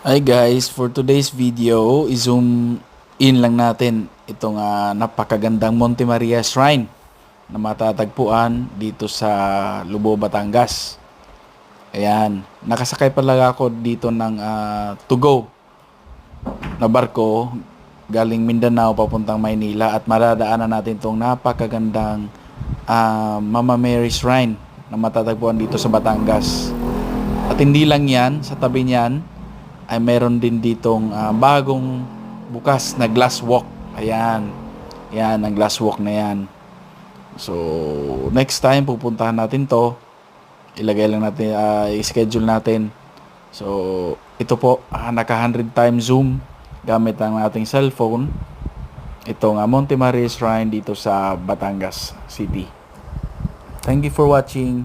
Hi guys, for today's video, i-zoom in lang natin itong napakagandang Monte Maria Shrine na matatagpuan dito sa Lubo, Batangas. Ayan, nakasakay pala ako dito ng to go na barko galing Mindanao papuntang Maynila at maradaanan natin itong napakagandang Mama Mary Shrine na matatagpuan dito sa Batangas. At hindi lang yan, sa tabi niyan ay meron din ditong bagong bukas na glass walk. Ayan. Yan, ang glass walk na yan. So, next time pupuntahan natin to. Ilagay lang natin, i-schedule natin. So, ito po, naka 100 times zoom gamit ang ating cellphone. Ito nga, Monte Maria Shrine dito sa Batangas City. Thank you for watching.